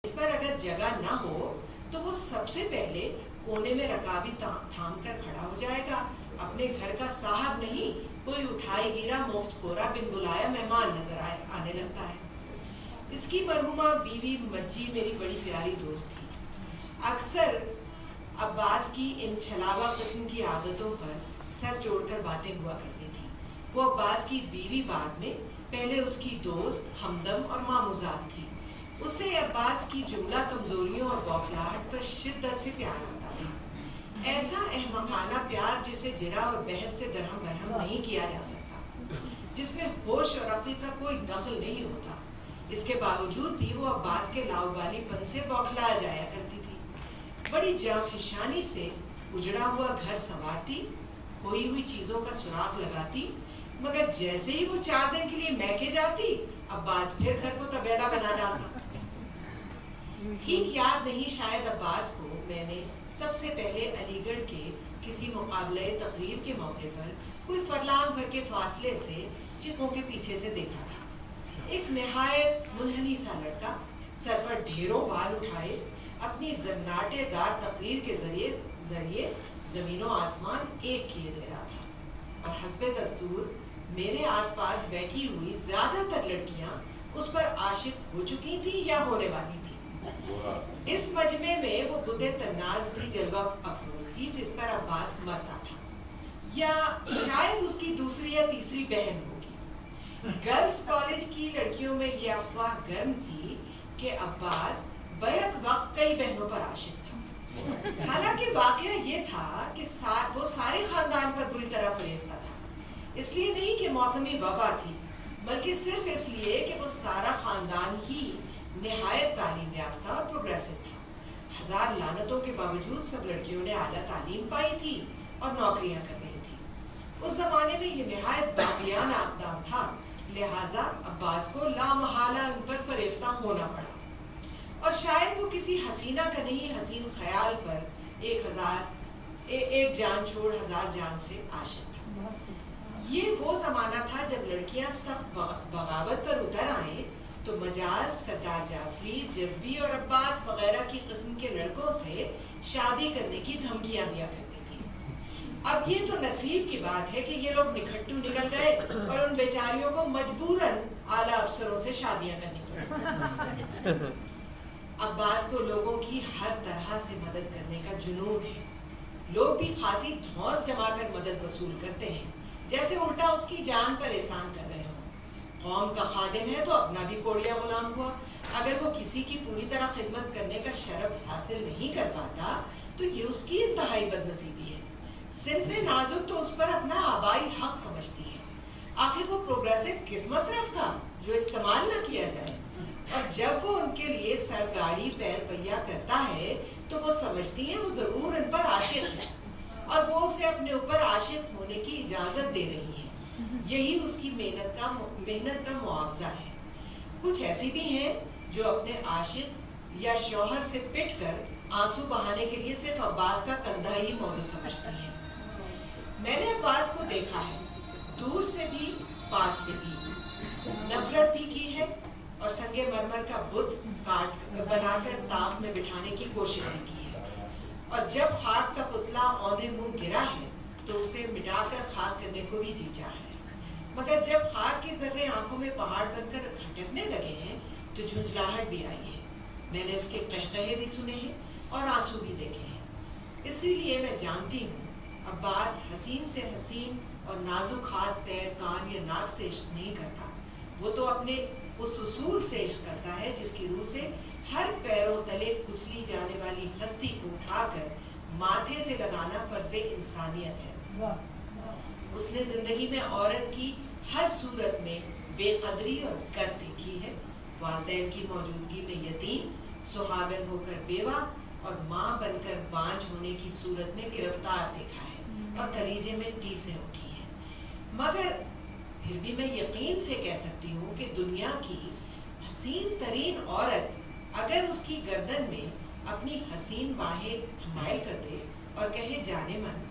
اس پر اگر جگہ نہ ہو تو وہ سب سے پہلے کونے میں رکابی تھام کر کھڑا ہو جائے گا. اپنے گھر کا صاحب نہیں, کوئی اٹھائی گیرا مفت خورا بن بلایا مہمان نظر آنے لگتا ہے. اس کی مرحومہ بیوی مجی میری بڑی پیاری دوست تھی. اکثر عباس کی ان چھلاوا قسم کی عادتوں پر سر جوڑ کر باتیں ہوا کرتی تھی. وہ عباس کی بیوی بعد میں, پہلے اس کی دوست ہمدم اور ماموزاد تھی. اسے عباس کی جملہ کمزوریوں اور بوکھلاہٹ پر شدت سے پیار آتا تھا. ایسا احمقانہ پیار جسے جرا اور بحث سے درہم برہم نہیں کیا جا سکتا, جس میں ہوش اور عقل کا کوئی دخل نہیں ہوتا. اس کے باوجود بھی وہ عباس کے لاؤبالی پن سے بوکھلایا جایا کرتی تھی. بڑی جانفشانی سے اجڑا ہوا گھر سنوارتی, کھوئی ہوئی چیزوں کا سراغ لگاتی, مگر جیسے ہی وہ 4 دن کے لیے میکے جاتی, عباس پھر گھر کو تبیلا بنا ڈالتا. ٹھیک یاد نہیں شاید عباس کو میں نے سب سے پہلے علی گڑھ کے کسی مقابلہ تقریر کے موقع پر کوئی فرلانگ بھر کے فاصلے سے چکوں کے پیچھے سے دیکھا تھا. ایک نہایت منحنی سا لڑکا, سر پر ڈھیروں بال اٹھائے, اپنی زناٹے دار تقریر کے ذریعے زمین و آسمان ایک کیے دے رہا تھا. اور حسب دستور میرے آس پاس بیٹھی ہوئی زیادہ تر لڑکیاں اس پر عاشق ہو چکی تھی یا ہونے والی تھی. اس مجمع میں وہ بُدے تناز بھی جلوہ افروز تھی جس پر عباس مرتا تھا, یا شاید اس کی دوسری یا تیسری بہن ہوگی. گرلز کالج کی لڑکیوں میں یہ افواہ گرم تھی کہ عباس بیک وقت کئی بہنوں پر عاشق تھا. حالانکہ واقعہ یہ تھا کہ وہ سارے خاندان پر بری طرح فریبتا تھا. اس لیے نہیں کہ موسمی وبا تھی, بلکہ صرف اس لیے کہ وہ سارا خاندان ہی نہایت تعلیم یافتہ اور پروگریسو تھا. 1000 لعنتوں کے باوجود سب لڑکیوں نے اعلیٰ تعلیم پائی تھی اور نوکریاں کر رہی تھی. اس زمانے میں یہ نہایت باغیانہ اقدام تھا, لہٰذا عباس کو لامحالہ ان پر فریفتہ ہونا پڑا. اور شاید وہ کسی حسینہ کا نہیں, حسین خیال پر ایک جان چھوڑ 1000 جان سے عاشق تھا. یہ وہ زمانہ تھا جب لڑکیاں سخت بغاوت پر اتر آئیں تو مجاز, سردار جعفری, جذبی اور عباس وغیرہ کی قسم کے لڑکوں سے شادی کرنے کی دھمکیاں دیا کرتی تھی. اب یہ تو نصیب کی بات ہے کہ یہ لوگ نکھٹو نکل گئے اور ان بیچاریوں کو مجبوراً اعلیٰ افسروں سے شادیاں کرنی پڑی. عباس کو لوگوں کی ہر طرح سے مدد کرنے کا جنون ہے. لوگ بھی خاصی دھونس جما کر مدد وصول کرتے ہیں, جیسے الٹا اس کی جان پر احسان کر رہے ہوں. قوم کا خادم ہے تو اپنا بھی کوڑیا غلام ہوا. اگر وہ کسی کی پوری طرح خدمت کرنے کا شرف حاصل نہیں کر پاتا تو یہ اس کی انتہائی بد نصیبی ہے. صنف نازک تو اس پر اپنا آبائی حق سمجھتی ہے. آخر وہ پروگریسو کس مصرف کا جو استعمال نہ کیا جائے, اور جب وہ ان کے لیے سر گاڑی پیر پہیا کرتا ہے تو وہ سمجھتی ہیں وہ ضرور ان پر عاشق ہے اور وہ اسے اپنے اوپر عاشق ہونے کی اجازت دے رہی ہیں. یہی اس کی محنت کا معاوضہ ہے. کچھ ایسی بھی ہیں جو اپنے عاشق یا شوہر سے پٹ کر آنسو بہانے کے لیے صرف عباس کا کندھا ہی موضوع سمجھتی ہیں. میں نے عباس کو دیکھا ہے, دور سے بھی پاس سے بھی. نفرت بھی کی ہے اور سنگ مرمر کا بت بنا کر تاق میں بٹھانے کی کوشش بھی کی ہے. اور جب خاک کا پتلا اوندھے منہ گرا ہے تو اسے مٹا کر خاک کرنے کو بھی جی چاہا ہے. مگر جب خاک کے ذرے آنکھوں میں پہاڑ بن کر کھٹکنے لگے ہیں تو جھنجھلاہٹ بھی آئی ہے. میں نے اس کے قہقہے بھی سنے ہیں اور آنسو بھی دیکھے ہیں. اسی لیے میں جانتی ہوں عباس حسین سے حسین اور نازک ہاتھ پیر کان یا ناک سے عشق نہیں کرتا. وہ تو اپنے اس اصول سے عشق کرتا ہے جس کی روح سے ہر پیروں تلے کچلی جانے والی ہستی کو اٹھا کر ماتھے سے لگانا فرض انسانیت ہے. اس نے زندگی میں عورت کی ہر صورت میں بے قدری اور قد دیکھی ہے. والدین کی موجودگی میں یتیم, سہاگن ہو کر بیوہ اور ماں بن کر بانجھ ہونے کی صورت میں گرفتار دیکھا ہے اور کلیجے میں ٹیسیں اٹھی ہیں. مگر پھر بھی میں یقین سے کہہ سکتی ہوں کہ دنیا کی حسین ترین عورت اگر اس کی گردن میں اپنی حسین باہیں حمائل کر دے اور کہے جانے من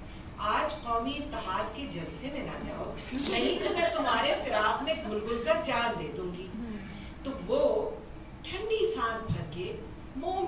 آج قومی اتحاد کے جلسے میں نہ جاؤ, نہیں تو میں تمہارے فراق میں گھل گھل کر جان دے دوں گی, تو وہ ٹھنڈی سانس بھر کے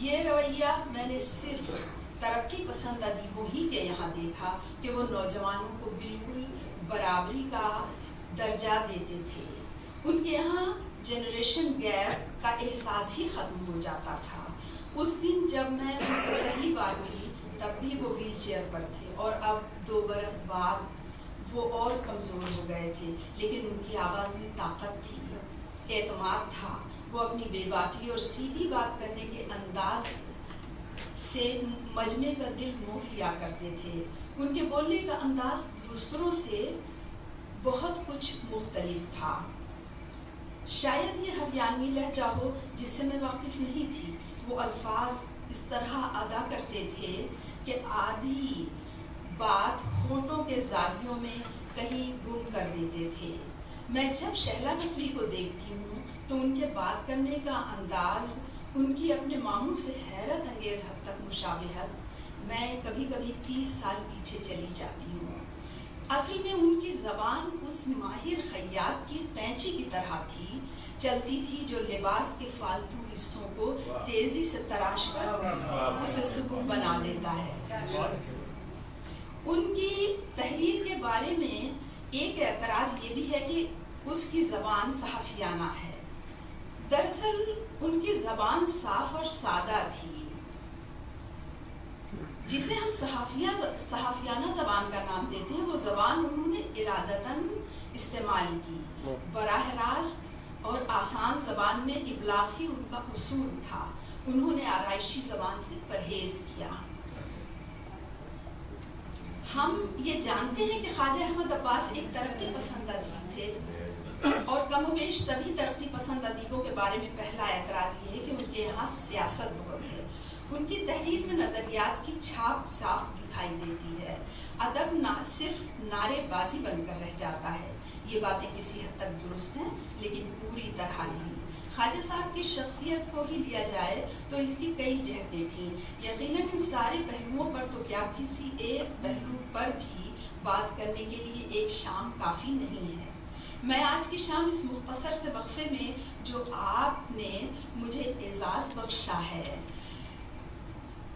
یہ رویہ میں نے صرف ترقی پسند ادیبوں ہی کے یہاں دیکھا کہ وہ نوجوانوں کو بالکل برابری کا درجہ دیتے تھے. ان کے یہاں جنریشن گیپ کا احساس ہی ختم ہو جاتا تھا. اس دن جب میں ان سے پہلی بار ملی تب بھی وہ ویل چیئر پر تھے اور اب 2 برس بعد وہ اور کمزور ہو گئے تھے، لیکن ان کی آواز میں طاقت تھی، اعتماد تھا. وہ اپنی بے باکی اور سیدھی بات کرنے کے انداز سے مجمع کا دل موہ لیا کرتے تھے. ان کے بولنے کا انداز دوسروں سے بہت کچھ مختلف تھا. شاید یہ ہریانوی لہجہ ہو جس سے میں واقف نہیں تھی. وہ الفاظ اس طرح ادا کرتے تھے کہ آدھی بات ہونٹوں کے زاویوں میں کہیں گم کر دیتے تھے. میں جب شہلا نقوی کو دیکھتی ہوں تو ان کے بات کرنے کا انداز، ان کی اپنے ماموں سے حیرت انگیز حد تک مشابہت، میں کبھی کبھی 30 سال پیچھے چلی جاتی ہوں. اصل میں ان کی زبان اس ماہر خیاط کی قینچی کی طرح تھی، چلتی تھی جو لباس کے فالتو حصوں کو تیزی سے تراش کر اسے سبک بنا دیتا ہے. ان کی تحریر کے بارے میں ایک اعتراض یہ بھی ہے کہ اس کی زبان صحافیانہ ہے. دراصل ان کی زبان صاف اور سادہ تھی، جسے ہم صحافیانہ زبان کا نام دیتے ہیں. وہ زبان انہوں نے ارادتاً استعمال کی. براہ راست اور آسان زبان میں ابلاغ ہی ان کا اصول تھا. انہوں نے آرائشی زبان سے پرہیز کیا. ہم یہ جانتے ہیں کہ خواجہ احمد عباس ایک ترقی پسند ادیب تھے، اور کم و بیش سبھی ترقی پسند ادیبوں کے بارے میں پہلا اعتراض یہ ہے کہ ان کے یہاں سیاست بہت ہے. ان کی تحریر میں نظریات کی چھاپ صاف دکھائی دیتی ہے. ادب نہ صرف نعرے بازی بن کر رہ جاتا ہے. یہ باتیں کسی حد تک درست ہیں لیکن پوری طرح نہیں. خواجہ صاحب کی شخصیت کو ہی لیا جائے تو اس کی کئی جہتیں تھیں. یقیناً ان سارے پہلوؤں پر تو کیا کسی ایک پہلو پر بھی بات کرنے کے لیے ایک شام کافی نہیں ہے. میں آج کی شام اس مختصر سے وقفے میں جو آپ نے مجھے اعزاز بخشا ہے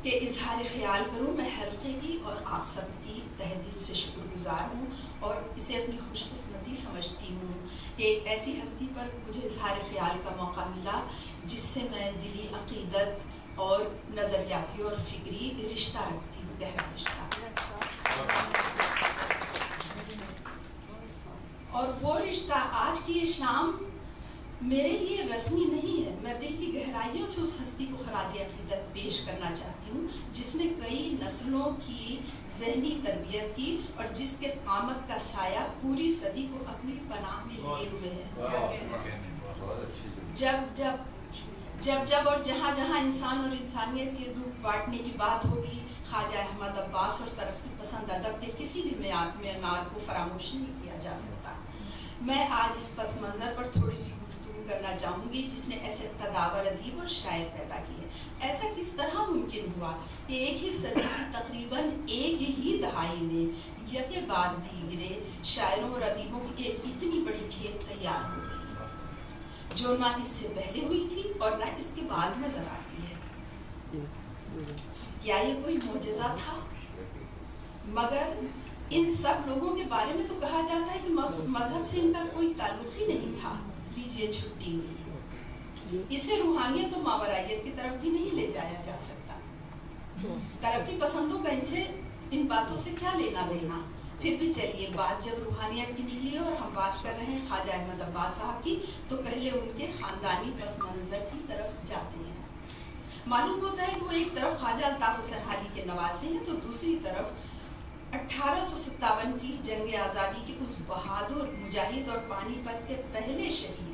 کہ اظہار خیال کروں، میں حلقے کی اور آپ سب کی تہ دل سے شکر گزار ہوں اور اسے اپنی خوش قسمتی سمجھتی ہوں کہ ایک ایسی ہستی پر مجھے اظہار خیال کا موقع ملا جس سے میں دلی عقیدت اور نظریاتی اور فکری رشتہ رکھتی ہوں، گہرا رشتہ. اور وہ رشتہ آج کی یہ شام میرے لیے رسمی نہیں ہے. میں دل کی گہرائیوں سے اس ہستی کو خراج عقیدت پیش کرنا چاہتی ہوں جس نے کئی نسلوں کی ذہنی تربیت کی اور جس کے قامت کا سایہ پوری صدی کو اپنی پناہ میں لیے ہوئے ہے. جب اور جہاں انسان اور انسانیت کے دکھ بانٹنے کی بات ہوگی، خواجہ احمد عباس اور ترقی پسند ادب کے کسی بھی معیار کو فراموش نہیں کیا جا سکتا. میں آج اس پس منظر پر تھوڑی سی گفتگو کرنا چاہوں گی جس نے ایسے تداور ادیب اور شاعر پیدا کیے. ایسا کس طرح ممکن ہوا کہ ایک ہی صدی کی تقریباً ایک ہی دہائی میں یکے بعد دیگرے شاعروں اور ادیبوں کی ایک اتنی بڑی کھیپ تیار ہو گئی جو نہ اس سے پہلے ہوئی تھی اور نہ اس کے بعد نظر آتی ہے. کیا یہ کوئی معجزہ تھا؟ مگر ان سب لوگوں کے بارے میں تو کہا جاتا ہے کہ مذہب سے ان کا کوئی تعلق ہی نہیں تھا. لیجیے چھٹی ہوئی. اسے روحانیت و ماورائیت کی طرف بھی نہیں لے جایا جا سکتا. ترقی پسندوں کا ان باتوں سے کیا لینا دینا. پھر بھی چلیے، بات جب روحانیت کی نکلی اور ہم بات کر رہے ہیں خواجہ احمد عباس صاحب کی، تو پہلے ان کے خاندانی پس منظر کی طرف جاتے ہیں. معلوم ہوتا ہے کہ وہ ایک طرف خواجہ الطاف حسین حالی کے نواسے ہیں تو دوسری طرف 1857 کی جنگ آزادی کے اس بہادر مجاہد اور پانی پت کے پہلے شہید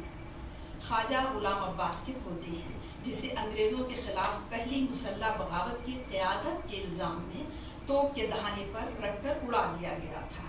خواجہ غلام عباس کے پوتے ہیں، جسے انگریزوں کے خلاف پہلی مسلح بغاوت کی قیادت کے الزام میں توپ کے دہانے پر رکھ کر اڑا دیا گیا تھا.